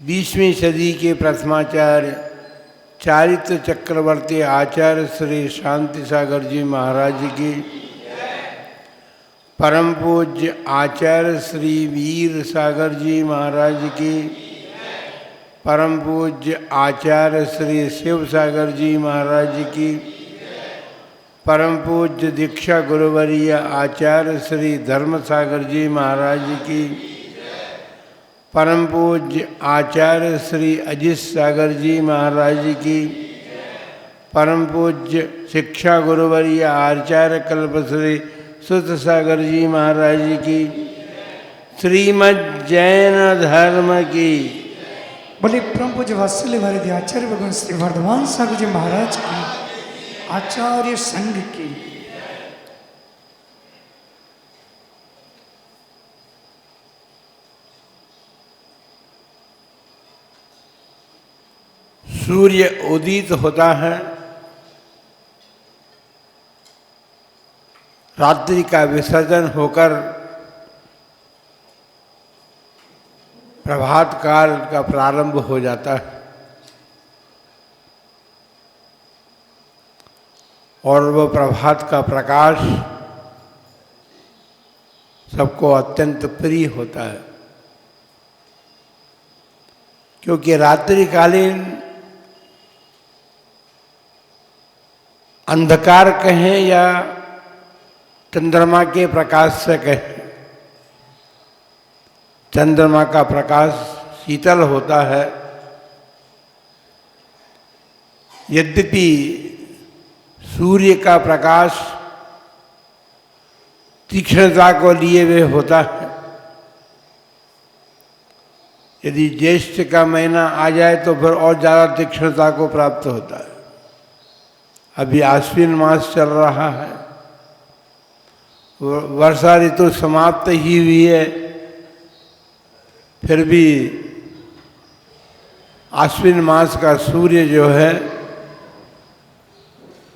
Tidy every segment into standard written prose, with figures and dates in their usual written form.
20वीं सदी के प्रथमाचार्य चारित्र चक्रवर्ती आचार्य श्री शांति सागर जी महाराज की, परम पूज्य आचार्य श्री वीर सागर जी महाराज की, परम पूज्य आचार्य श्री शिव सागर जी महाराज की, परम पूज्य दीक्षा गुरुवर्य आचार्य श्री धर्म सागर जी महाराज की, परम पूज्य आचार्य श्री अजित सागर जी महाराज की, परम पूज्य शिक्षा गुरुवर्य आचार्य कल्पश्री सुत सागर जी महाराज की, श्रीमद् जैन धर्म की। बोले परम पूज्य वात्सल्य वारिधि आचार्य भगवान श्री वर्धमान सागर जी महाराज की, आचार्य संघ की। सूर्य उदित होता है, रात्रि का विसर्जन होकर प्रभात काल का प्रारंभ हो जाता है और वह प्रभात का प्रकाश सबको अत्यंत प्रिय होता है, क्योंकि रात्रिकालीन अंधकार कहें या चंद्रमा के प्रकाश से कहें, चंद्रमा का प्रकाश शीतल होता है, यद्यपि सूर्य का प्रकाश तीक्ष्णता को लिए हुए होता है। यदि ज्येष्ठ का महीना आ जाए तो फिर और ज़्यादा तीक्ष्णता को प्राप्त होता है। अभी आश्विन मास चल रहा है, वर्षा ऋतु समाप्त ही हुई है, फिर भी आश्विन मास का सूर्य जो है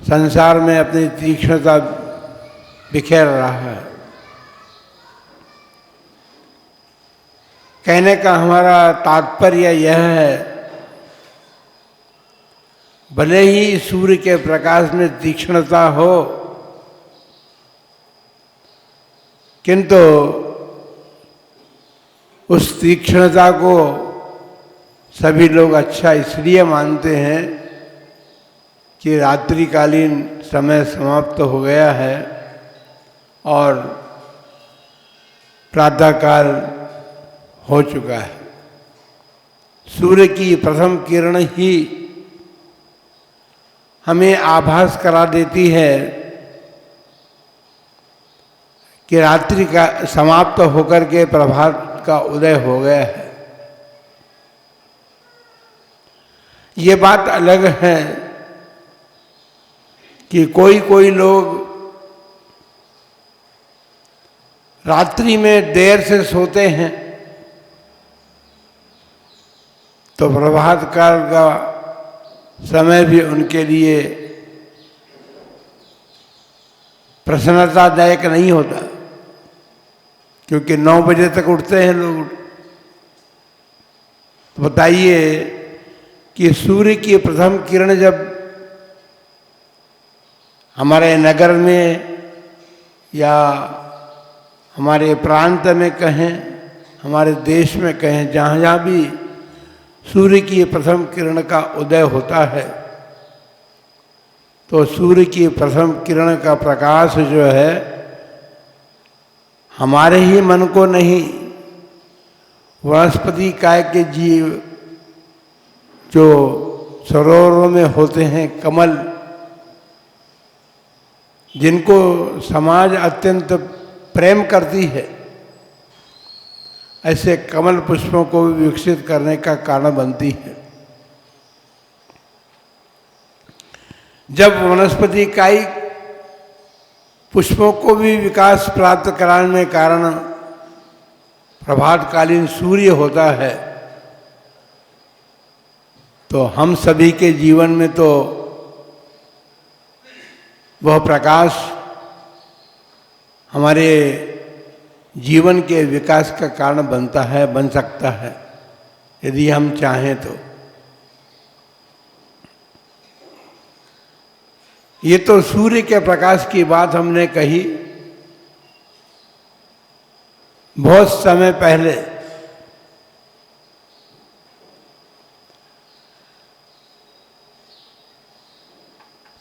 संसार में अपनी तीक्ष्णता बिखेर रहा है। कहने का हमारा तात्पर्य यह है, भले ही सूर्य के प्रकाश में तीक्ष्णता हो, किंतु उस तीक्ष्णता को सभी लोग अच्छा इसलिए मानते हैं कि रात्रिकालीन समय समाप्त हो गया है और प्रातःकाल हो चुका है। सूर्य की प्रथम किरण ही हमें आभास करा देती है कि रात्रि का समाप्त होकर के प्रभात का उदय हो गया है। ये बात अलग है कि कोई कोई लोग रात्रि में देर से सोते हैं तो प्रभात काल का समय भी उनके लिए प्रसन्नतादायक नहीं होता, क्योंकि 9 बजे तक उठते हैं लोग। तो बताइए कि सूर्य की प्रथम किरण जब हमारे नगर में या हमारे प्रांत में कहें, हमारे देश में कहें, जहाँ जहाँ भी सूर्य की प्रथम किरण का उदय होता है, तो सूर्य की प्रथम किरण का प्रकाश जो है हमारे ही मन को नहीं, वनस्पति काय के जीव जो सरोवरों में होते हैं, कमल, जिनको समाज अत्यंत प्रेम करती है, ऐसे कमल पुष्पों को भी विकसित करने का कारण बनती है। जब वनस्पति काई पुष्पों को भी विकास प्राप्त कराने में कारण प्रभातकालीन सूर्य होता है, तो हम सभी के जीवन में तो वह प्रकाश हमारे जीवन के विकास का कारण बनता है, बन सकता है। यदि हम चाहें तो। ये तो सूर्य के प्रकाश की बात हमने कही बहुत समय पहले।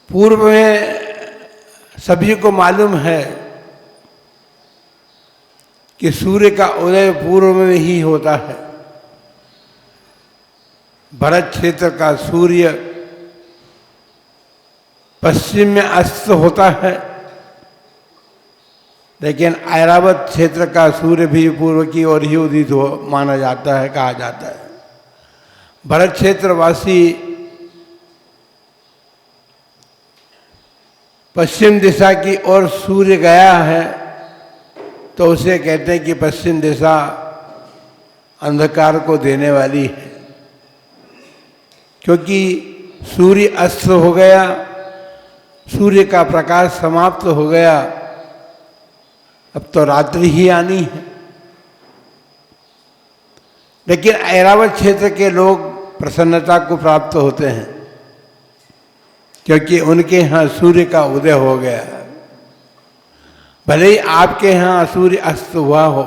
पूर्व में सभी को मालूम है कि सूर्य का उदय पूर्व में ही होता है। भरत क्षेत्र का सूर्य पश्चिम में अस्त होता है, लेकिन ऐरावत क्षेत्र का सूर्य भी पूर्व की ओर ही उदित हो माना जाता है, कहा जाता है। भरत क्षेत्रवासी पश्चिम दिशा की ओर सूर्य गया है तो उसे कहते हैं कि पश्चिम दिशा अंधकार को देने वाली है, क्योंकि सूर्य अस्त हो गया, सूर्य का प्रकाश समाप्त हो गया, अब तो रात्रि ही आनी है। लेकिन ऐरावत क्षेत्र के लोग प्रसन्नता को प्राप्त होते हैं, क्योंकि उनके यहाँ सूर्य का उदय हो गया। भले ही आपके यहाँ सूर्य अस्त हुआ हो,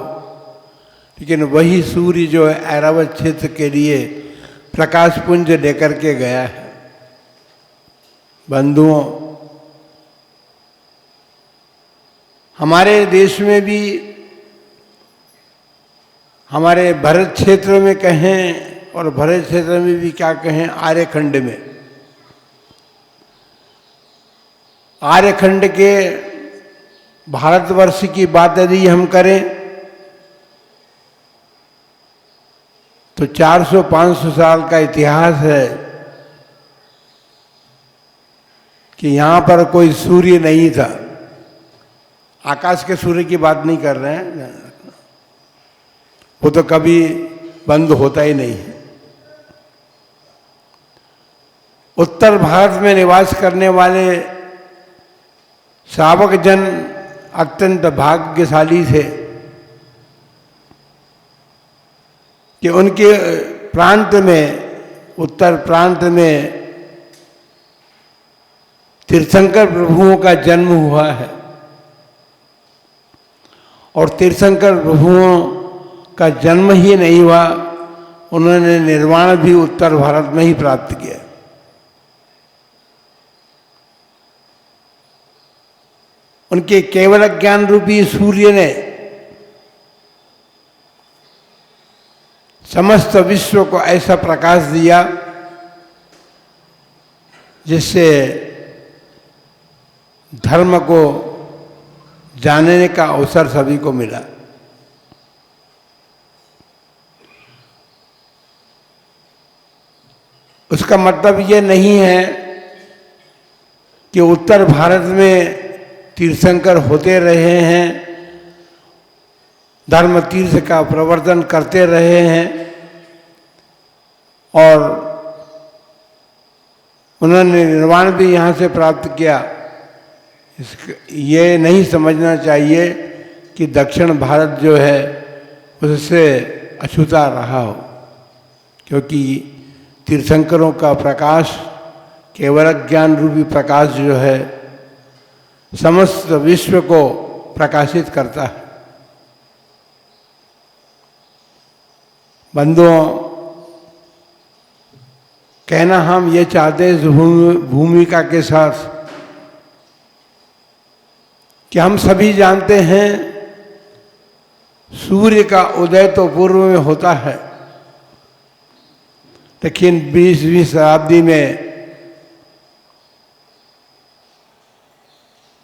लेकिन वही सूर्य जो है ऐरावत क्षेत्र के लिए प्रकाश पुंज लेकर के गया है। बंधुओं, हमारे देश में भी, हमारे भरत क्षेत्र में कहें और भरत क्षेत्र में भी क्या कहें, आर्यखंड में, आर्यखंड के भारतवर्ष की बात यदि हम करें तो 400-500 साल का इतिहास है कि यहाँ पर कोई सूर्य नहीं था। आकाश के सूर्य की बात नहीं कर रहे हैं, वो तो कभी बंद होता ही नहीं है। उत्तर भारत में निवास करने वाले श्रावक जन अत्यंत भाग्यशाली थे कि उनके प्रांत में, उत्तर प्रांत में तीर्थंकर प्रभुओं का जन्म हुआ है, और तीर्थंकर प्रभुओं का जन्म ही नहीं हुआ, उन्होंने निर्वाण भी उत्तर भारत में ही प्राप्त किया। उनके केवल ज्ञान रूपी सूर्य ने समस्त विश्व को ऐसा प्रकाश दिया जिससे धर्म को जानने का अवसर सभी को मिला। उसका मतलब ये नहीं है कि उत्तर भारत में तीर्थंकर होते रहे हैं, धर्म तीर्थ का प्रवर्तन करते रहे हैं और उन्होंने निर्वाण भी यहाँ से प्राप्त किया। ये नहीं समझना चाहिए कि दक्षिण भारत जो है उससे अछूता रहा हो, क्योंकि तीर्थंकरों का प्रकाश, केवल ज्ञान रूपी प्रकाश जो है समस्त विश्व को प्रकाशित करता है। बंधुओं, कहना हम ये चाहते हैं इस भूमिका के साथ कि हम सभी जानते हैं सूर्य का उदय तो पूर्व में होता है, लेकिन 20वीं शताब्दी में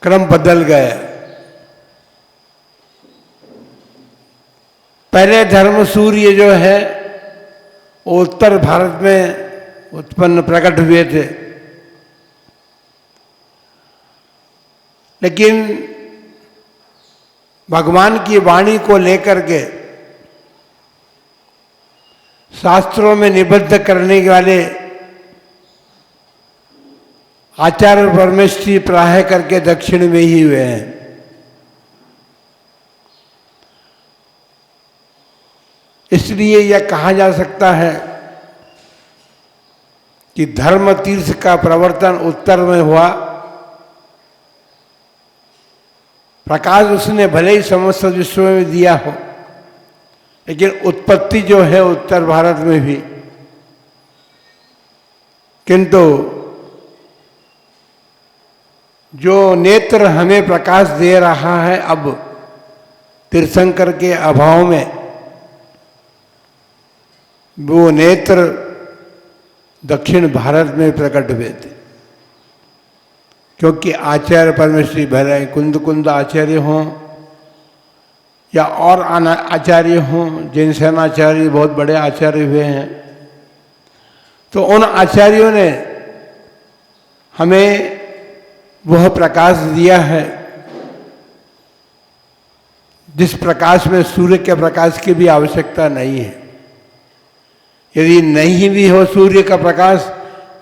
क्रम बदल गया। पहले धर्म सूर्य जो है वो उत्तर भारत में उत्पन्न प्रकट हुए थे, लेकिन भगवान की वाणी को लेकर के शास्त्रों में निबद्ध करने वाले आचार्य परमेष्ठी प्राय करके दक्षिण में ही हुए हैं। इसलिए यह कहा जा सकता है कि धर्म तीर्थ का प्रवर्तन उत्तर में हुआ। प्रकाश उसने भले ही समस्त विश्व में दिया हो, लेकिन उत्पत्ति जो है उत्तर भारत में भी। किंतु जो नेत्र हमें प्रकाश दे रहा है अब तीर्थंकर के अभाव में, वो नेत्र दक्षिण भारत में प्रकट हुए थे। क्योंकि आचार्य परमेश्वरी भले कुंद कुंद आचार्य हों या और आचार्य हों, जिनसेन आचार्य बहुत बड़े आचार्य हुए हैं, तो उन आचार्यों ने हमें वह प्रकाश दिया है जिस प्रकाश में सूर्य के प्रकाश की भी आवश्यकता नहीं है। यदि नहीं भी हो सूर्य का प्रकाश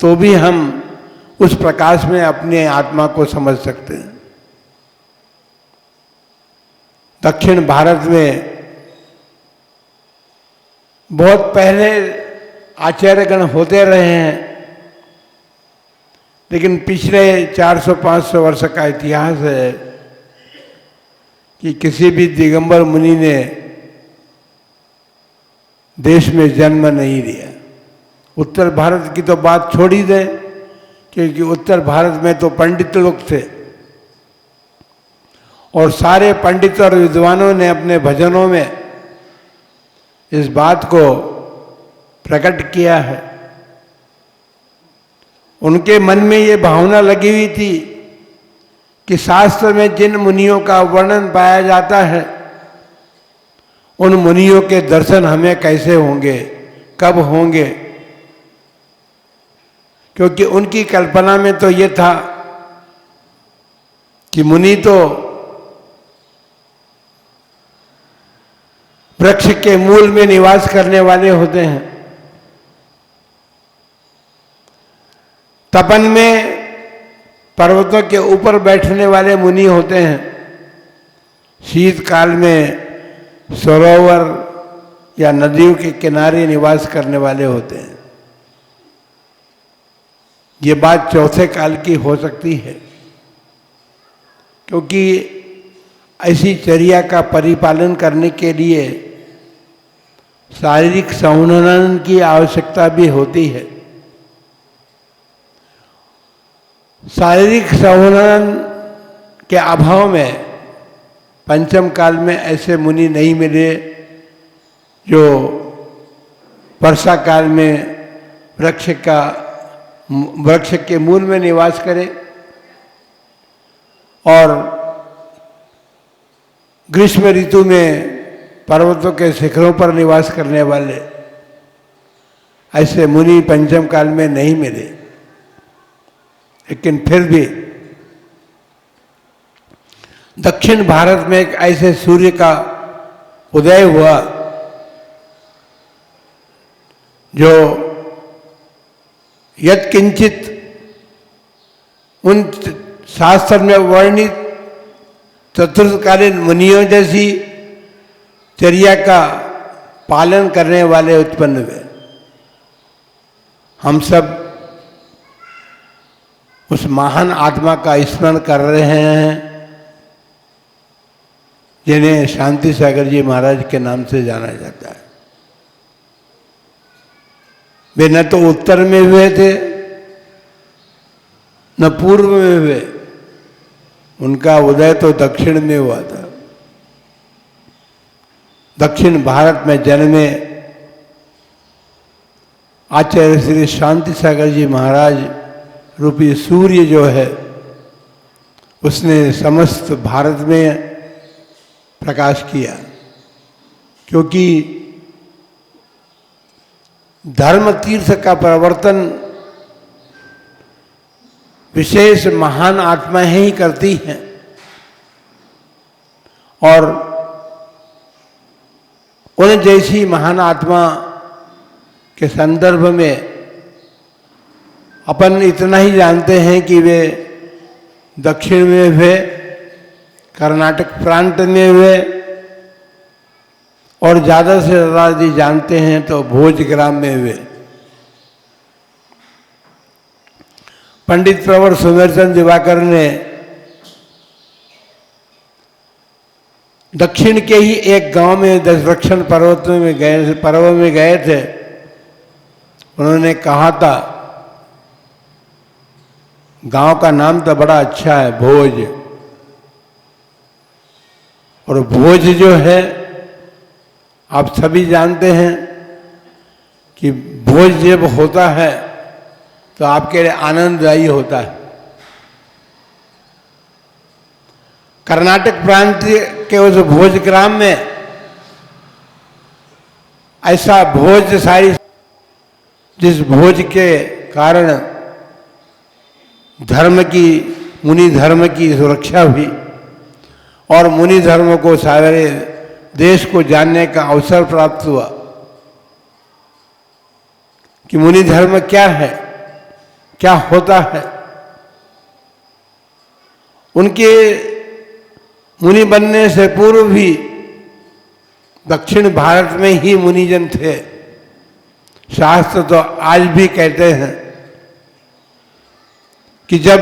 तो भी हम उस प्रकाश में अपने आत्मा को समझ सकते हैं। दक्षिण भारत में बहुत पहले आचार्यगण होते रहे हैं, लेकिन पिछले 400-500 वर्ष का इतिहास है कि किसी भी दिगंबर मुनि ने देश में जन्म नहीं लिया। उत्तर भारत की तो बात छोड़ ही दें, क्योंकि उत्तर भारत में तो पंडित लोग थे और सारे पंडित और विद्वानों ने अपने भजनों में इस बात को प्रकट किया है। उनके मन में ये भावना लगी हुई थी कि शास्त्र में जिन मुनियों का वर्णन पाया जाता है उन मुनियों के दर्शन हमें कैसे होंगे, कब होंगे। क्योंकि उनकी कल्पना में तो ये था कि मुनि तो वृक्ष के मूल में निवास करने वाले होते हैं, तपन में पर्वतों के ऊपर बैठने वाले मुनि होते हैं, शीतकाल में सरोवर या नदियों के किनारे निवास करने वाले होते हैं। ये बात चौथे काल की हो सकती है, क्योंकि ऐसी चर्या का परिपालन करने के लिए शारीरिक संवर्धन की आवश्यकता भी होती है। शारीरिक संवर्धन के अभाव में पंचम काल में ऐसे मुनि नहीं मिले जो वर्षा काल में वृक्ष के मूल में निवास करें और ग्रीष्म ऋतु में पर्वतों के शिखरों पर निवास करने वाले ऐसे मुनि पंचम काल में नहीं मिले। लेकिन फिर भी दक्षिण भारत में एक ऐसे सूर्य का उदय हुआ जो यत्किंचित उन शास्त्र में वर्णित चतुर्थकालीन मुनियों जैसी चर्या का पालन करने वाले उत्पन्न हुए। हम सब उस महान आत्मा का स्मरण कर रहे हैं जिन्हें शांति सागर जी महाराज के नाम से जाना जाता है। वे न तो उत्तर में हुए थे न पूर्व में हुए, उनका उदय तो दक्षिण में हुआ था। दक्षिण भारत में जन्मे आचार्य श्री शांति सागर जी महाराज रूपी सूर्य जो है उसने समस्त भारत में प्रकाश किया। क्योंकि धर्म तीर्थ का प्रवर्तन विशेष महान आत्माएं ही करती हैं और उन जैसी महान आत्मा के संदर्भ में अपन इतना ही जानते हैं कि वे दक्षिण में हुए, कर्नाटक प्रांत में हुए और ज़्यादा से ज़्यादा यदि जानते हैं तो भोजग्राम में हुए। पंडित प्रवर सुंदरचंद दिवाकर ने दक्षिण के ही एक गांव में दक्षिण पर्वत में गए थे। उन्होंने कहा था, गांव का नाम तो बड़ा अच्छा है, भोज। और भोज जो है आप सभी जानते हैं कि भोज जब होता है तो आपके लिए आनंददायी होता है। कर्नाटक प्रांत के उस भोज ग्राम में ऐसा भोज सारी, जिस भोज के कारण मुनि धर्म की सुरक्षा हुई और मुनि धर्म को सारे देश को जानने का अवसर प्राप्त हुआ कि मुनि धर्म क्या है, क्या होता है। उनके मुनि बनने से पूर्व भी दक्षिण भारत में ही मुनिजन थे। शास्त्र तो आज भी कहते हैं कि जब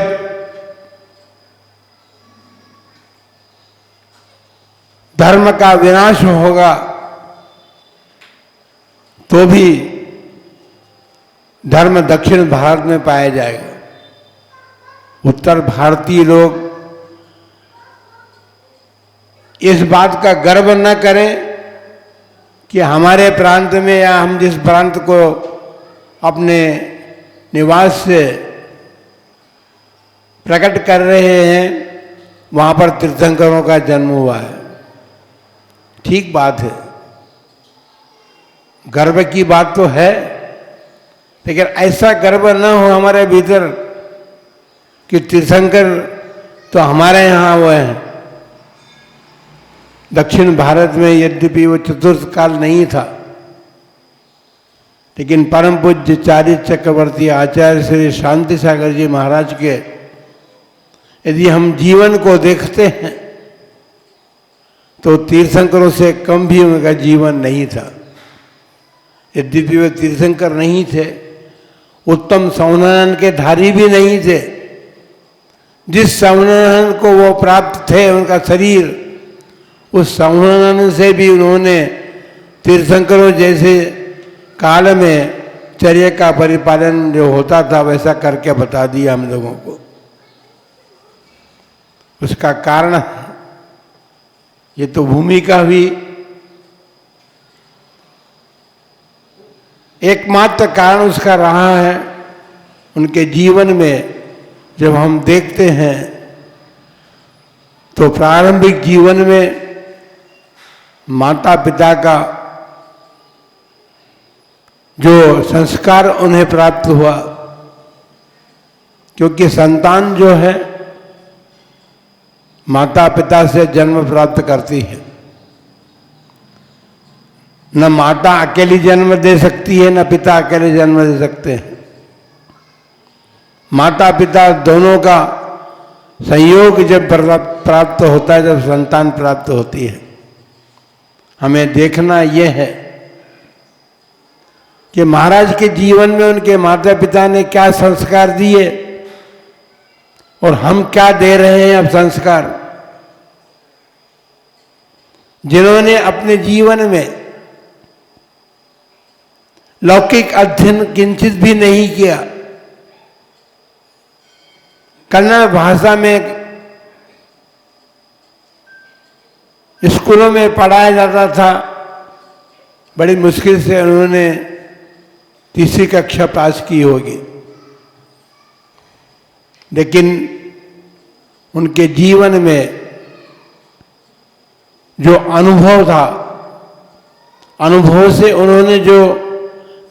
धर्म का विनाश होगा तो भी धर्म दक्षिण भारत में पाया जाएगा। उत्तर भारतीय लोग इस बात का गर्व न करें कि हमारे प्रांत में या हम जिस प्रांत को अपने निवास से प्रकट कर रहे हैं वहाँ पर तीर्थंकरों का जन्म हुआ है। ठीक बात है, गर्व की बात तो है, लेकिन ऐसा गर्व न हो हमारे भीतर कि तीर्थंकर तो हमारे यहाँ हुए हैं। दक्षिण भारत में यद्यपि वो चतुर्थ काल नहीं था, लेकिन परम पूज्य चारित्र चक्रवर्ती आचार्य श्री शांति सागर जी महाराज के यदि हम जीवन को देखते हैं तो तीर्थंकरों से कम भी उनका जीवन नहीं था। यद्यपि वे तीर्थंकर नहीं थे, उत्तम संवर्णन के धारी भी नहीं थे। जिस संवर्णन को वो प्राप्त थे, उनका शरीर, उस संवर्णन से भी उन्होंने तीर्थंकरों जैसे काल में चर्या का परिपालन जो होता था वैसा करके बता दिया हम लोगों को। उसका कारण ये तो भूमिका हुई। एकमात्र कारण उसका रहा है उनके जीवन में जब हम देखते हैं तो प्रारंभिक जीवन में माता पिता का जो संस्कार उन्हें प्राप्त हुआ, क्योंकि संतान जो है माता पिता से जन्म प्राप्त करती है। न माता अकेली जन्म दे सकती है, न पिता अकेले जन्म दे सकते हैं। माता पिता दोनों का संयोग जब प्राप्त होता है, जब संतान प्राप्त होती है। हमें देखना यह है कि महाराज के जीवन में उनके माता पिता ने क्या संस्कार दिए और हम क्या दे रहे हैं अब संस्कार। जिन्होंने अपने जीवन में लौकिक अध्ययन किंचित भी नहीं किया, कन्नड़ भाषा में स्कूलों में पढ़ाया जाता था, बड़ी मुश्किल से उन्होंने तीसरी कक्षा पास की होगी, लेकिन उनके जीवन में जो अनुभव था, अनुभव से उन्होंने जो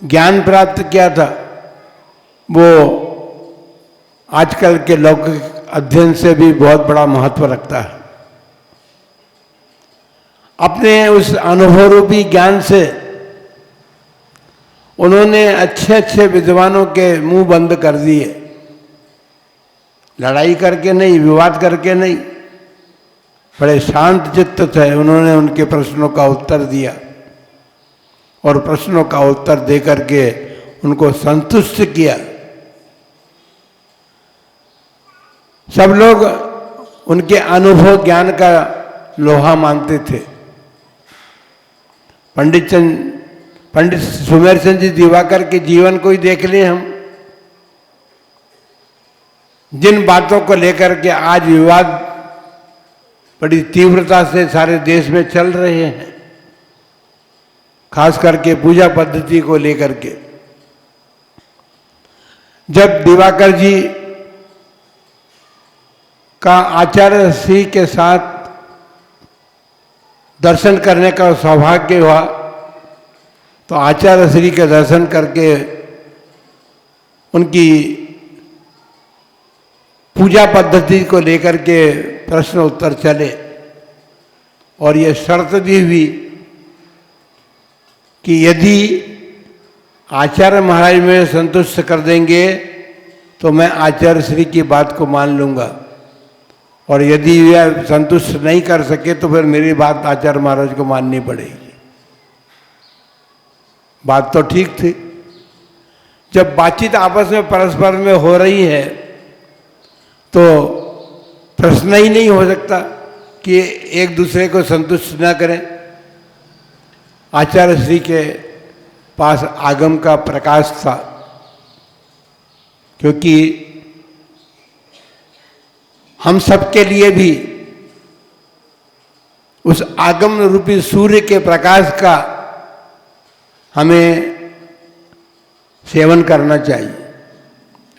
ज्ञान प्राप्त किया था वो आजकल के लौकिक अध्ययन से भी बहुत बड़ा महत्व रखता है। अपने उस अनुभव रूपी ज्ञान से उन्होंने अच्छे अच्छे विद्वानों के मुंह बंद कर दिए। लड़ाई करके नहीं, विवाद करके नहीं, बड़े शांत चित्त थे। उन्होंने उनके प्रश्नों का उत्तर दिया और प्रश्नों का उत्तर दे करके उनको संतुष्ट किया। सब लोग उनके अनुभव ज्ञान का लोहा मानते थे। पंडित सुमेर चंद जी दिवाकर के जीवन को ही देख लें हम, जिन बातों को लेकर के आज विवाद बड़ी तीव्रता से सारे देश में चल रहे हैं, खास करके पूजा पद्धति को लेकर के। जब दिवाकर जी का आचार्य श्री के साथ दर्शन करने का सौभाग्य हुआ, तो आचार्य श्री के दर्शन करके उनकी पूजा पद्धति को लेकर के प्रश्न उत्तर चले, और ये शर्त भी हुई कि यदि आचार्य महाराज में संतुष्ट कर देंगे तो मैं आचार्य श्री की बात को मान लूँगा, और यदि यह संतुष्ट नहीं कर सके तो फिर मेरी बात आचार्य महाराज को माननी पड़ेगी। बात तो ठीक थी। जब बातचीत आपस में परस्पर में हो रही है तो प्रश्न ही नहीं हो सकता कि एक दूसरे को संतुष्ट न करें। आचार्य श्री के पास आगम का प्रकाश था, क्योंकि हम सबके लिए भी उस आगम रूपी सूर्य के प्रकाश का हमें सेवन करना चाहिए।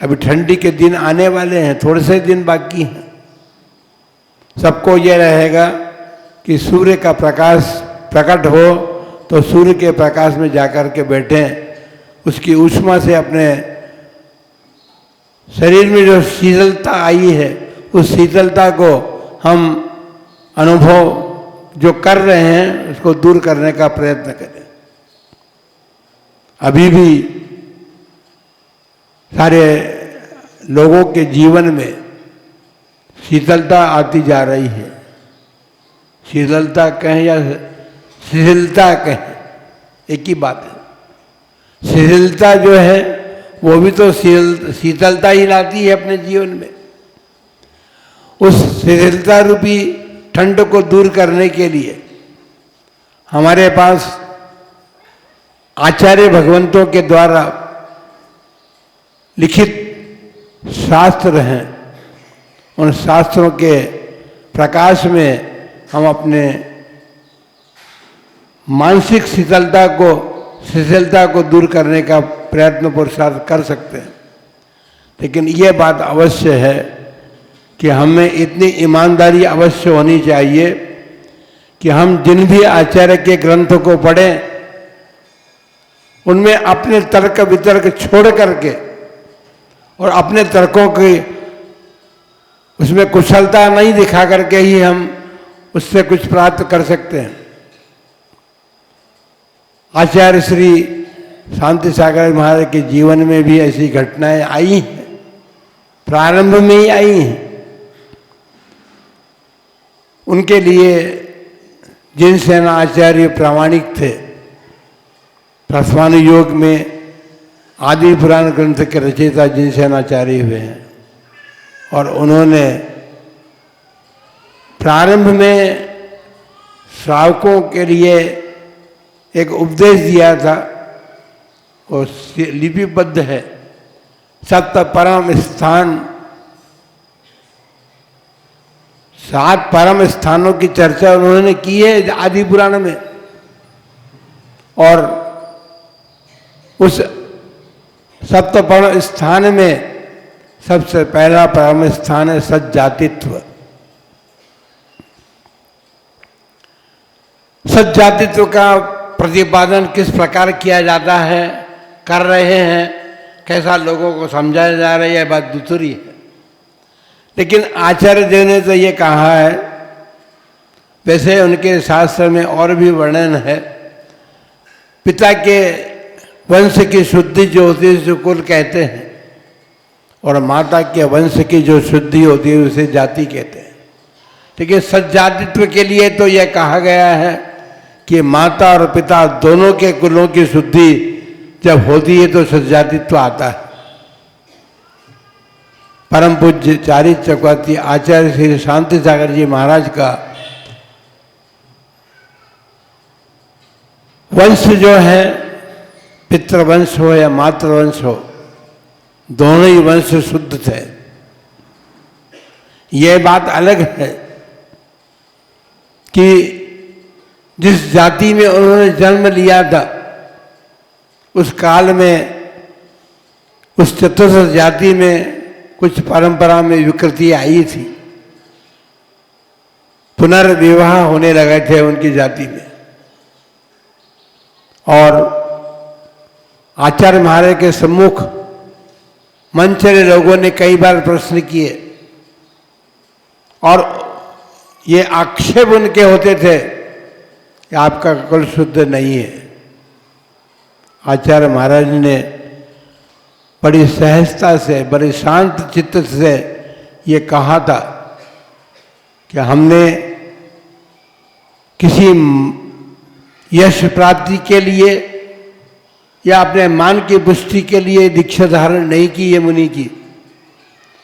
अभी ठंडी के दिन आने वाले हैं, थोड़े से दिन बाकी हैं। सबको यह रहेगा कि सूर्य का प्रकाश प्रकट हो तो सूर्य के प्रकाश में जाकर के बैठें, उसकी ऊष्मा से अपने शरीर में जो शीतलता आई है उस शीतलता को हम अनुभव जो कर रहे हैं उसको दूर करने का प्रयत्न करें। अभी भी सारे लोगों के जीवन में शीतलता आती जा रही है। शीतलता कहें या शिथिलता कहें, एक ही बात है। शिथिलता जो है वो भी तो शीतलता ही लाती है अपने जीवन में। उस शिथिलता रूपी ठंड को दूर करने के लिए हमारे पास आचार्य भगवंतों के द्वारा लिखित शास्त्र हैं। उन शास्त्रों के प्रकाश में हम अपने मानसिक शिथिलता को दूर करने का प्रयत्न पुरुषार्थ कर सकते हैं। लेकिन ये बात अवश्य है कि हमें इतनी ईमानदारी अवश्य होनी चाहिए कि हम जिन भी आचार्य के ग्रंथों को पढ़ें उनमें अपने तर्क वितर्क छोड़ करके और अपने तर्कों की उसमें कुशलता नहीं दिखा करके ही हम उससे कुछ प्राप्त कर सकते हैं। आचार्य श्री शांति सागर महाराज के जीवन में भी ऐसी घटनाएं आई हैं, प्रारंभ में ही आई हैं। उनके लिए जिनसेन आचार्य प्रामाणिक थे। प्रथमानुयोग में आदि पुराण ग्रंथ के रचयिता जिनसेन आचार्य हुए हैं, और उन्होंने प्रारंभ में श्रावकों के लिए एक उपदेश दिया था, और लिपिबद्ध है। सप्त परम स्थान, 7 परम स्थानों की चर्चा उन्होंने की है आदि पुराण में। और उस सप्त परम स्थान में सबसे पहला परम स्थान है सज्जातित्व। सज्जातित्व का प्रतिपादन किस प्रकार किया जाता है, कर रहे हैं, कैसा लोगों को समझाया जा रहा है, यह बात दूसरी है। लेकिन आचार्य देव ने तो ये कहा है, वैसे उनके शास्त्र में और भी वर्णन है। पिता के वंश की शुद्धि जो होती है उसे कुल कहते हैं, और माता के वंश की जो शुद्धि होती है उसे जाति कहते हैं। लेकिन सज्जातित्व के लिए तो यह कहा गया है कि माता और पिता दोनों के कुलों की शुद्धि जब होती है तो सज्जातित्व आता है। परम पूज्य चारी चक्रवर्ती आचार्य श्री शांति सागर जी महाराज का वंश जो है, पितृवंश हो या मातृवंश हो, दोनों ही वंश शुद्ध थे। यह बात अलग है कि जिस जाति में उन्होंने जन्म लिया था उस काल में, उस चतुर्थ जाति में कुछ परंपरा में विकृति आई थी, पुनर्विवाह होने लगे थे उनकी जाति में। और आचार्य महाराज के सम्मुख मंचले लोगों ने कई बार प्रश्न किए और ये आक्षेप उनके होते थे कि आपका कुल शुद्ध नहीं है। आचार्य महाराज ने बड़ी सहजता से, बड़ी शांत चित्त से ये कहा था कि हमने किसी यश प्राप्ति के लिए या अपने मान की पुष्टि के लिए दीक्षा धारण नहीं की है मुनि की,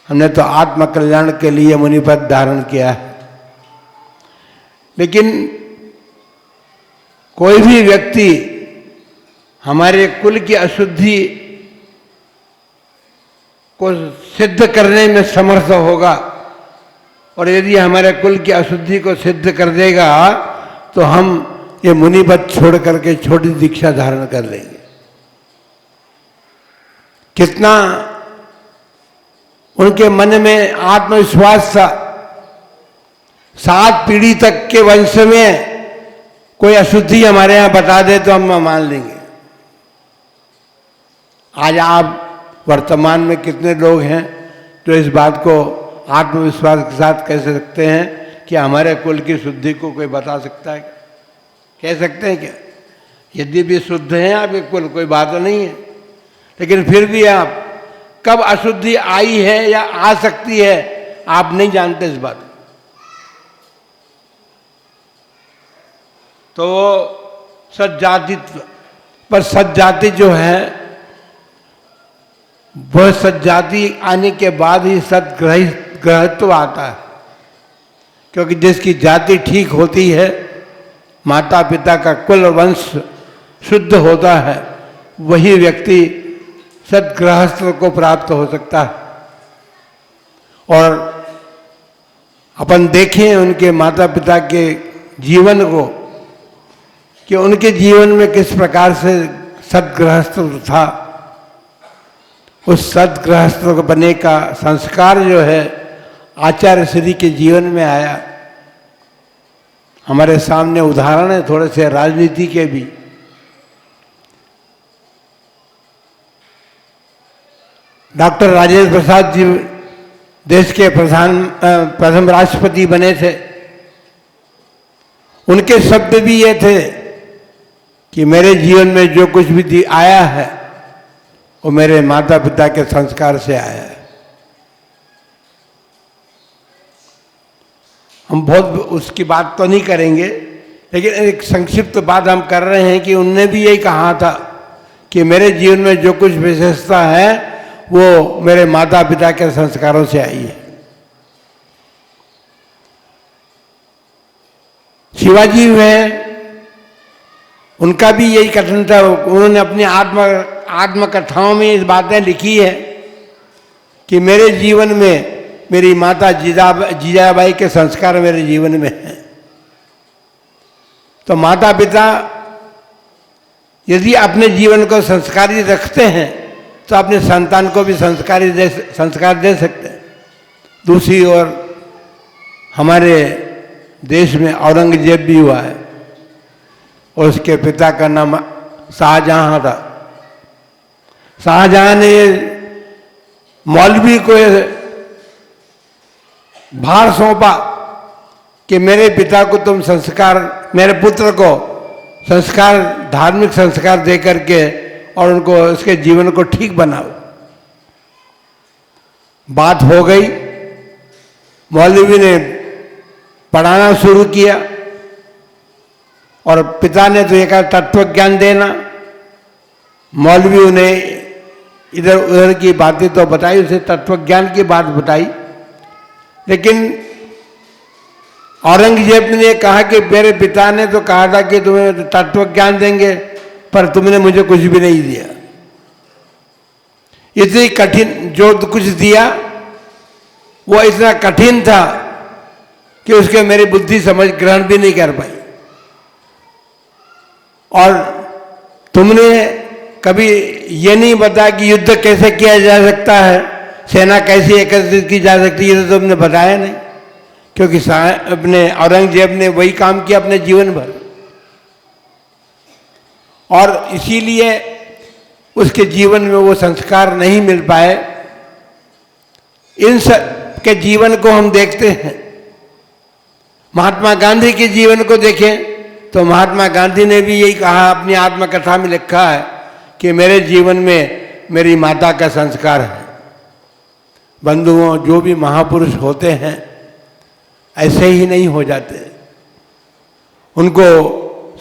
हमने तो आत्म कल्याण के लिए मुनि पद धारण किया है। लेकिन कोई भी व्यक्ति हमारे कुल की अशुद्धि को सिद्ध करने में समर्थ होगा, और यदि हमारे कुल की अशुद्धि को सिद्ध कर देगा तो हम ये मुनिपद छोड़ करके छोटी दीक्षा धारण कर लेंगे। कितना उनके मन में आत्मविश्वास था। 7 पीढ़ी तक के वंश में कोई अशुद्धि हमारे यहां बता दे तो हम मान लेंगे। आज आप वर्तमान में कितने लोग हैं जो इस बात को आत्मविश्वास के साथ कह सकते हैं कि हमारे कुल की शुद्धि को कोई बता सकता है? कह सकते हैं क्या? यदि भी शुद्ध हैं आपके कुल, कोई बात नहीं है, लेकिन फिर भी आप कब अशुद्धि आई है या आ सकती है आप नहीं जानते इस बात। तो सज्जातित्व पर सज्जाति जो है वह सज्जाति आने के बाद ही सदग्रहित्व आता है, क्योंकि जिसकी जाति ठीक होती है, माता पिता का कुल वंश शुद्ध होता है, वही व्यक्ति सदगृहस्थ को प्राप्त हो सकता है। और अपन देखें उनके माता पिता के जीवन को कि उनके जीवन में किस प्रकार से सदगृहस्थ था। उस सदगृहस्थ बनने का संस्कार जो है आचार्य श्री के जीवन में आया। हमारे सामने उदाहरण है थोड़े से राजनीति के भी। डॉक्टर राजेंद्र प्रसाद जी देश के प्रथम राष्ट्रपति बने थे। उनके शब्द भी ये थे कि मेरे जीवन में जो कुछ भी आया है वो मेरे माता पिता के संस्कार से आया है। हम बहुत उसकी बात तो नहीं करेंगे, लेकिन एक संक्षिप्त बात हम कर रहे हैं कि उनने भी यही कहा था कि मेरे जीवन में जो कुछ विशेषता है वो मेरे माता पिता के संस्कारों से आई है। शिवाजी में उनका भी यही कथन था। उन्होंने अपनी आत्मकथाओं में इस बातें लिखी है कि मेरे जीवन में मेरी माता जीजाबाई के संस्कार मेरे जीवन में हैं। तो माता पिता यदि अपने जीवन को संस्कारी रखते हैं तो अपने संतान को भी संस्कार दे सकते हैं। दूसरी ओर हमारे देश में औरंगजेब भी हुआ है और उसके पिता का नाम शाहजहां था। शाहजहां ने मौलवी को भार सौंपा कि मेरे पिता को तुम संस्कार, मेरे पुत्र को संस्कार, धार्मिक संस्कार दे करके और उनको उसके जीवन को ठीक बनाओ। बात हो गई, मौलवी ने पढ़ाना शुरू किया और पिता ने तो एक तत्व ज्ञान देना, मौलवी उन्हें इधर उधर की बातें तो बताई, उसे तत्वज्ञान की बात बताई। लेकिन औरंगजेब ने कहा कि मेरे पिता ने तो कहा था कि तुम्हें तत्वज्ञान देंगे, पर तुमने मुझे कुछ भी नहीं दिया। इतनी कठिन जो कुछ दिया वो इतना कठिन था कि उसके मेरी बुद्धि समझ ग्रहण भी नहीं कर पाई। और तुमने कभी ये नहीं बताया कि युद्ध कैसे किया जा सकता है, सेना कैसे एकत्रित की जा सकती है, ये तो तुमने बताया नहीं। क्योंकि अपने औरंगजेब ने वही काम किया अपने जीवन भर, और इसीलिए उसके जीवन में वो संस्कार नहीं मिल पाए। इन सब के जीवन को हम देखते हैं। महात्मा गांधी के जीवन को देखें तो महात्मा गांधी ने भी यही कहा, अपनी आत्मकथा में लिखा है कि मेरे जीवन में मेरी माता का संस्कार है। बंधुओं, जो भी महापुरुष होते हैं ऐसे ही नहीं हो जाते, उनको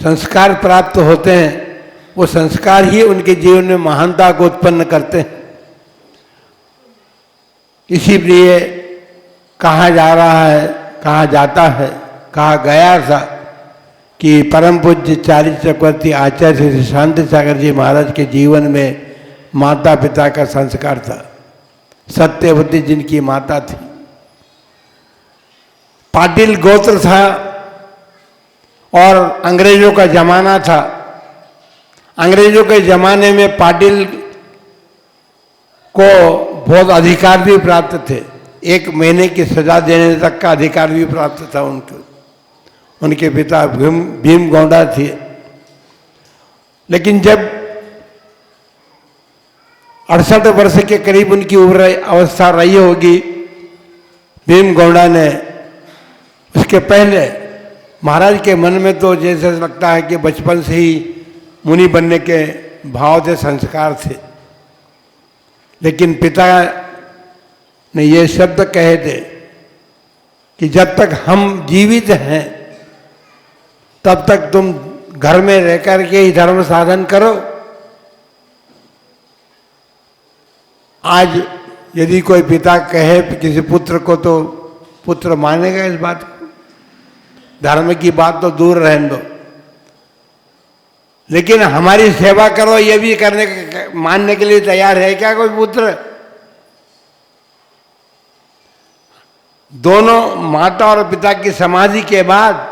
संस्कार प्राप्त होते हैं। वो संस्कार ही उनके जीवन में महानता को उत्पन्न करते हैं। इसीलिए कहा जा रहा है, कहा जाता है, कहा गया था कि परम पूज्य चालीस चक्रवर्ती आचार्य श्री शांति सागर जी महाराज के जीवन में माता पिता का संस्कार था। सत्यवती जिनकी माता थी, पाटिल गोत्र था और अंग्रेजों का जमाना था। अंग्रेजों के जमाने में पाटिल को बहुत अधिकार भी प्राप्त थे। 1 महीने की सजा देने तक का अधिकार भी प्राप्त था उनको। उनके पिता भीम गौड़ा थे। लेकिन जब 68 वर्ष के करीब उनकी उम्र अवस्था रही होगी, भीम गौड़ा ने, उसके पहले महाराज के मन में तो जैसे लगता है कि बचपन से ही मुनि बनने के भाव थे, संस्कार थे। लेकिन पिता ने ये शब्द कहे थे कि जब तक हम जीवित हैं तब तक तुम घर में रहकर के ही धर्म साधन करो। आज यदि कोई पिता कहे किसी पुत्र को तो पुत्र मानेगा इस बात को, धर्म की बात तो दूर रहने दो। लेकिन हमारी सेवा करो ये भी करने मानने के लिए तैयार है क्या कोई पुत्र? दोनों माता और पिता की समाधि के बाद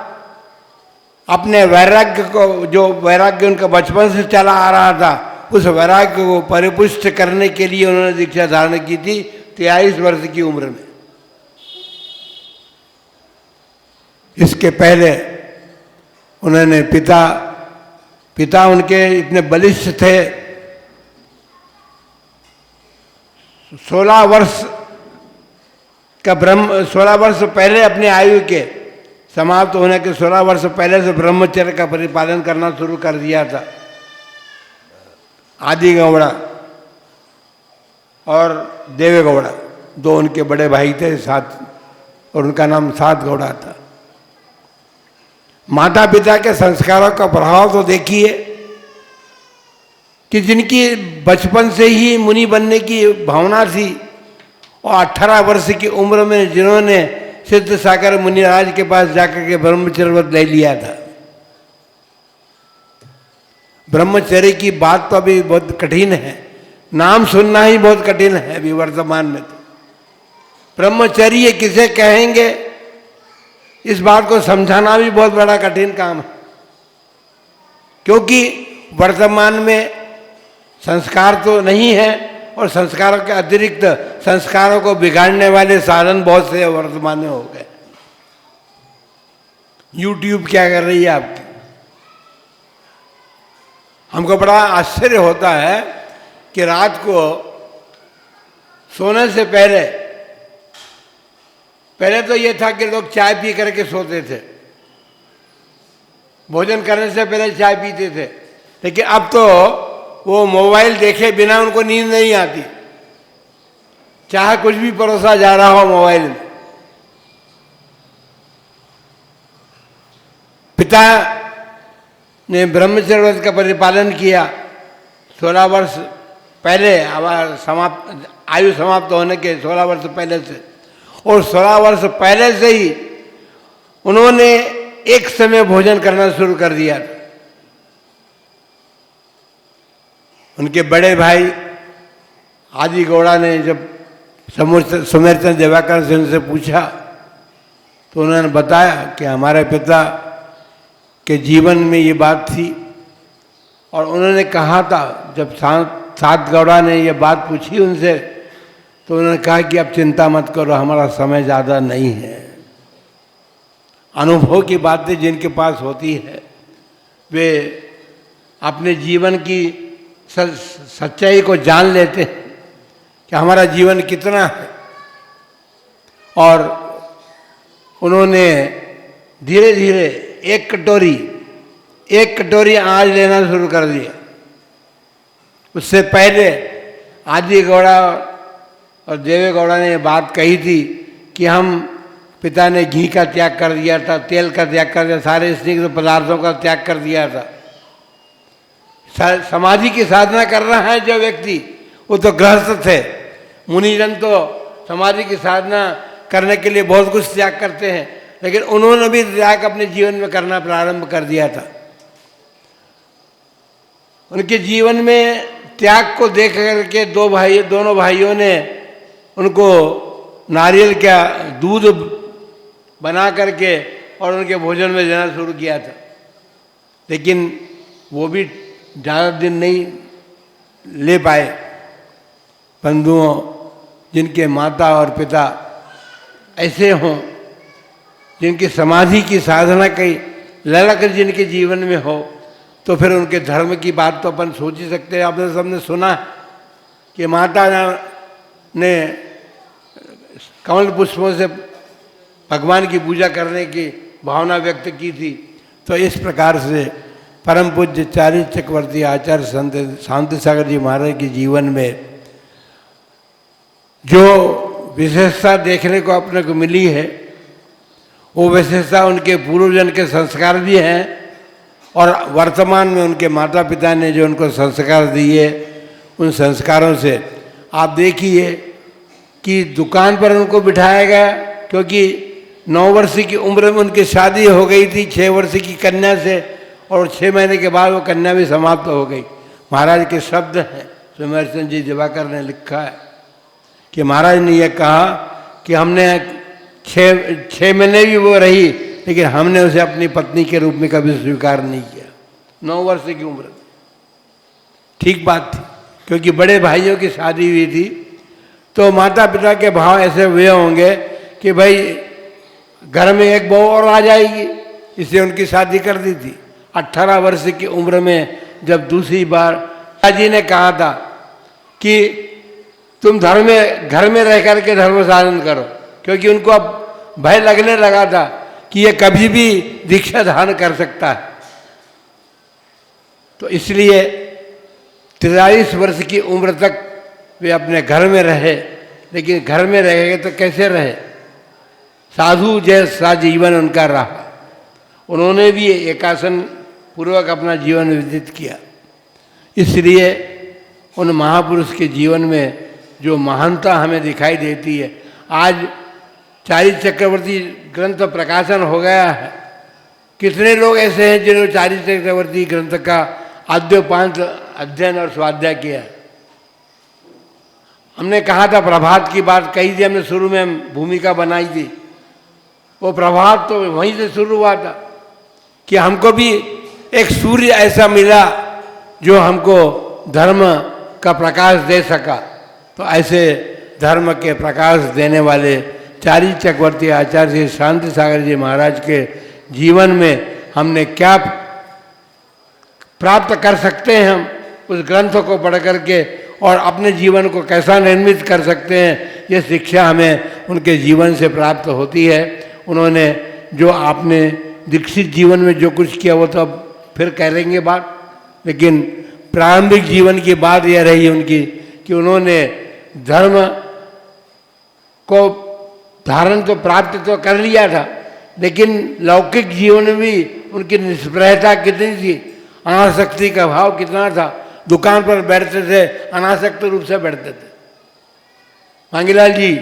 अपने वैराग्य को, जो वैराग्य उनका बचपन से चला आ रहा था, उस वैराग्य को परिपुष्ट करने के लिए उन्होंने दीक्षा धारण की थी 23 वर्ष की उम्र में। इसके पहले उन्होंने पिता उनके इतने बलिष्ठ थे, 16 वर्ष पहले अपने आयु के समाप्त होने के 16 वर्ष पहले से ब्रह्मचर्य का परिपालन करना शुरू कर दिया था। आदि गौड़ा और देवे गौड़ा, 2 उनके बड़े भाई थे साथ, और उनका नाम सात गौड़ा था। माता पिता के संस्कारों का प्रभाव तो देखिए कि जिनकी बचपन से ही मुनि बनने की भावना थी, और 18 वर्ष की उम्र में जिन्होंने सिद्ध सागर मुनिराज के पास जाकर के ब्रह्मचर्य व्रत ले लिया था। ब्रह्मचर्य की बात तो अभी बहुत कठिन है, नाम सुनना ही बहुत कठिन है अभी वर्तमान में। तो ब्रह्मचर्य किसे कहेंगे, इस बात को समझाना भी बहुत बड़ा कठिन काम है। क्योंकि वर्तमान में संस्कार तो नहीं है, और संस्कारों के अतिरिक्त संस्कारों को बिगाड़ने वाले साधन बहुत से वर्तमान में हो गए। YouTube क्या कर रही है आपकी? हमको बड़ा आश्चर्य होता है कि रात को सोने से पहले तो ये था कि लोग चाय पी करके सोते थे, भोजन करने से पहले चाय पीते थे। लेकिन अब तो वो मोबाइल देखे बिना उनको नींद नहीं आती, चाहे कुछ भी परोसा जा रहा हो मोबाइल में। पिता ने ब्रह्मचर्य व्रत का परिपालन किया 16 वर्ष पहले समाप्त आयु समाप्त होने के 16 वर्ष पहले से, और 16 वर्ष पहले से ही उन्होंने एक समय भोजन करना शुरू कर दिया था। उनके बड़े भाई आदि गौड़ा ने जब सुमेरचंद दिवाकर से उनसे पूछा तो उन्होंने बताया कि हमारे पिता के जीवन में ये बात थी, और उन्होंने कहा था जब सात गौड़ा ने ये बात पूछी उनसे तो उन्होंने कहा कि अब चिंता मत करो, हमारा समय ज़्यादा नहीं है। अनुभव की बातें जिनके पास होती है वे अपने जीवन की सच्चाई को जान लेते हैं कि हमारा जीवन कितना है, और उन्होंने धीरे धीरे एक कटोरी अनाज लेना शुरू कर दिया। उससे पहले आदि गौड़ा और देवे गौड़ा ने ये बात कही थी कि हम पिता ने घी का त्याग कर दिया था, तेल का त्याग कर दिया, सारे स्निग्ध पदार्थों का त्याग कर दिया था। समाधि की साधना कर रहा है जो व्यक्ति, वो तो गृहस्थ थे। मुनिजन तो समाधि की साधना करने के लिए बहुत कुछ त्याग करते हैं, लेकिन उन्होंने भी त्याग अपने जीवन में करना प्रारंभ कर दिया था। उनके जीवन में त्याग को देख करके दोनों भाइयों ने उनको नारियल का दूध बना करके और उनके भोजन में देना शुरू किया था, लेकिन वो भी ज़्यादा दिन नहीं ले पाए। बंधुओं, जिनके माता और पिता ऐसे हों, जिनकी समाधि की साधना की ललक जिनके जीवन में हो, तो फिर उनके धर्म की बात तो अपन सोच ही सकते हैं। आपने सबने सुना कि माता ने कमल पुष्पों से भगवान की पूजा करने की भावना व्यक्त की थी। तो इस प्रकार से परम पूज्य चारी चक्रवर्ती आचार्य संत शांति सागर जी महाराज के जीवन में जो विशेषता देखने को अपने को मिली है, वो विशेषता उनके पूर्वजन के संस्कार भी हैं, और वर्तमान में उनके माता पिता ने जो उनको संस्कार दिए, उन संस्कारों से आप देखिए कि दुकान पर उनको बिठाया गया, क्योंकि 9 वर्ष की उम्र में उनकी शादी हो गई थी 6 वर्ष की कन्या से, और 6 महीने के बाद वो कन्या भी समाप्त हो गई। महाराज के शब्द हैं, सुमेरचंद जी दिवाकर ने लिखा है कि महाराज ने यह कहा कि हमने 6 महीने भी वो रही, लेकिन हमने उसे अपनी पत्नी के रूप में कभी स्वीकार नहीं किया। 9 वर्ष की उम्र, ठीक बात थी, क्योंकि बड़े भाइयों की शादी हुई थी, तो माता पिता के भाव ऐसे हुए होंगे कि भाई घर में एक बहू और आ जाएगी, इसलिए उनकी शादी कर दी थी। 18 वर्ष की उम्र में जब दूसरी बार पिताजी ने कहा था कि तुम घर में रह करके धर्म साधन करो, क्योंकि उनको अब भय लगने लगा था कि ये कभी भी दीक्षा धारण कर सकता है। तो इसलिए 43 वर्ष की उम्र तक वे अपने घर में रहे, लेकिन घर में रहेंगे तो कैसे रहे, साधु जैसा जीवन उनका रहा। उन्होंने भी एकासन पूर्वक अपना जीवन व्यतीत किया। इसलिए उन महापुरुष के जीवन में जो महानता हमें दिखाई देती है। आज चारी चक्रवर्ती ग्रंथ प्रकाशन हो गया है, कितने लोग ऐसे हैं जिन्होंने चारी चक्रवर्ती ग्रंथ का आद्योपांत अध्ययन और स्वाध्याय किया। हमने कहा था, प्रभात की बात कही थी हमने, शुरू में हम भूमिका बनाई थी। वो प्रभात तो वहीं से शुरू हुआ था कि हमको भी एक सूर्य ऐसा मिला जो हमको धर्म का प्रकाश दे सका। तो ऐसे धर्म के प्रकाश देने वाले चारी चक्रवर्ती आचार्य श्री शांति सागर जी महाराज के जीवन में हमने क्या प्राप्त कर सकते हैं, हम उस ग्रंथ को पढ़ करके, और अपने जीवन को कैसा निर्मित कर सकते हैं, ये शिक्षा हमें उनके जीवन से प्राप्त होती है। उन्होंने जो आपने दीक्षित जीवन में जो कुछ किया वो तो अब फिर करेंगे बात, लेकिन प्रारंभिक जीवन की बात यह रही उनकी कि उन्होंने धर्म को धारण तो प्राप्त तो कर लिया था, लेकिन लौकिक जीवन में भी उनकी निष्प्रहता कितनी थी, अनासक्ति का भाव कितना था। दुकान पर बैठते थे, अनासक्त रूप से बैठते थे। मांगीलाल जी,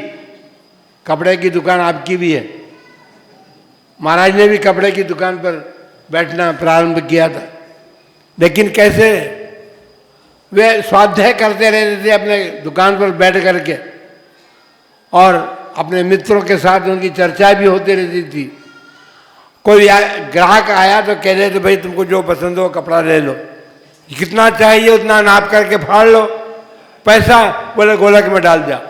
कपड़े की दुकान आपकी भी है। महाराज ने भी कपड़े की दुकान पर बैठना प्रारंभ किया था, लेकिन कैसे वे स्वाध्याय करते रहते थे अपने दुकान पर बैठ करके, और अपने मित्रों के साथ उनकी चर्चा भी होती रहती थी। कोई ग्राहक आया तो कह रहे थे भाई तुमको जो पसंद हो कपड़ा ले लो, कितना चाहिए उतना नाप करके फाड़ लो, पैसा बोले गोलक में डाल दिया।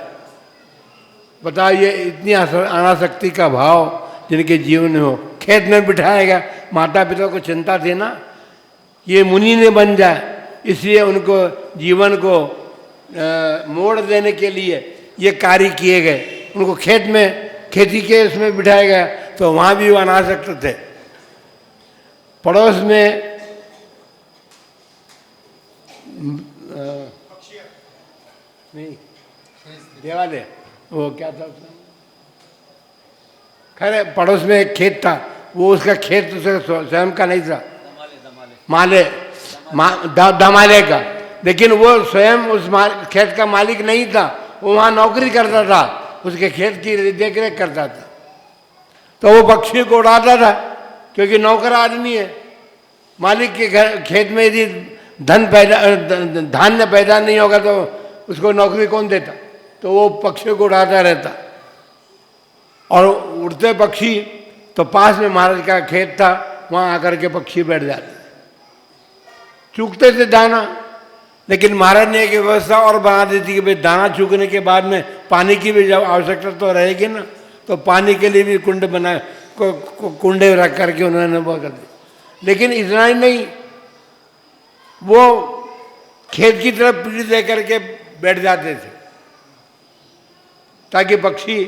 बताओ, ये इतनी अनासक्ति का भाव जिनके जीवन में हो। खेत में बिठाएगा, माता पिता को चिंता थी ना ये मुनि ने बन जाए, इसलिए उनको जीवन को मोड़ देने के लिए ये कार्य किए गए। उनको खेत में खेती के उसमें बिठाया गया तो वहाँ भी वो अनासक्त थे। पड़ोस में नहीं देवालय, वो क्या था उसका, खैर पड़ोस में एक खेत था, वो उसका खेत उसका स्वयं का नहीं था, दमाले का, लेकिन वो स्वयं उस खेत का मालिक नहीं था, वो वहाँ नौकरी करता था, उसके खेत की देखरेख करता था। तो वो पक्षी को उड़ाता था क्योंकि नौकर आदमी है। मालिक के खेत में यदि धान्य पैदा नहीं होगा तो उसको नौकरी कौन देता, तो वो पक्षी को उड़ाता रहता। और उड़ते पक्षी तो पास में महाराज का खेत था, वहाँ आकर के पक्षी बैठ जाते, चूकते थे दाना। लेकिन महाराज ने एक व्यवस्था और बना दी थी कि भाई दाना चूकने के बाद में पानी की भी जब आवश्यकता तो रहेगी ना, तो पानी के लिए भी कुंड बनाए, कुंडे रख करके उन्होंने वो कर दिया। लेकिन इतना ही नहीं, वो खेत की तरफ पीढ़ी दे करके बैठ जाते थे ताकि पक्षी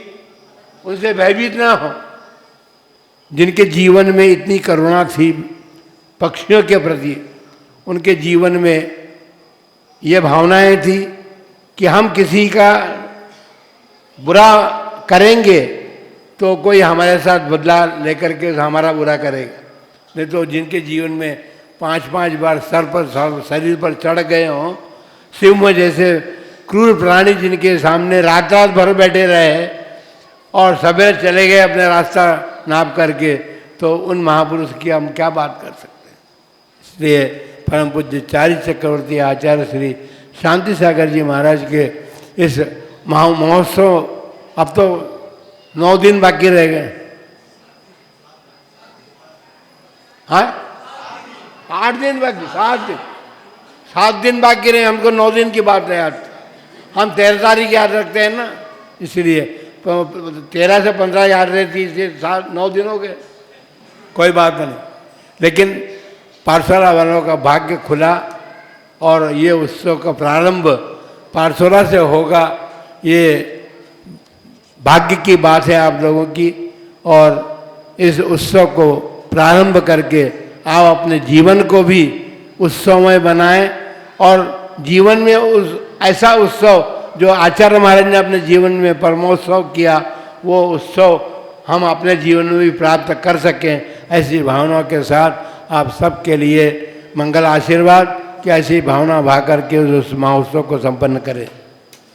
उनसे भयभीत ना हो। जिनके जीवन में इतनी करुणा थी पक्षियों के प्रति, उनके जीवन में ये भावनाएं थी कि हम किसी का बुरा करेंगे तो कोई हमारे साथ बदला लेकर के हमारा बुरा करेगा। नहीं तो जिनके जीवन में 5-5 बार सर पर शरीर पर चढ़ गए हों, सिंह जैसे क्रूर प्राणी जिनके सामने रात रात भर बैठे रहे और सवेरे चले गए अपने रास्ता नाप करके, तो उन महापुरुष की हम क्या बात कर सकते हैं। इसलिए परम पूज्य चारी चक्रवर्ती आचार्य श्री शांति सागर जी महाराज के इस महोत्सव, अब तो 9 दिन बाकी रह गए। हाँ 8 दिन बाकी, 7 दिन बाकी रहे। हमको 9 दिन की बात है याद, हम 13 तारीख याद रखते हैं ना, इसलिए 13 से 15 याद रहती, इसलिए 9 दिन हो गए, कोई बात नहीं। लेकिन पाठशाला वालों का भाग्य खुला और ये उत्सव का प्रारंभ पाठशाला से होगा, ये भाग्य की बात है आप लोगों की। और इस उत्सव को प्रारंभ करके आप अपने जीवन को भी उत्सवमय बनाएं, और जीवन में उस ऐसा उत्सव जो आचार्य महाराज ने अपने जीवन में परमोत्सव किया, वो उत्सव हम अपने जीवन में भी प्राप्त कर सकें। ऐसी भावनाओं के साथ आप सबके लिए मंगल आशीर्वाद कि ऐसी भावना भा करके उस महोत्सव को संपन्न करें।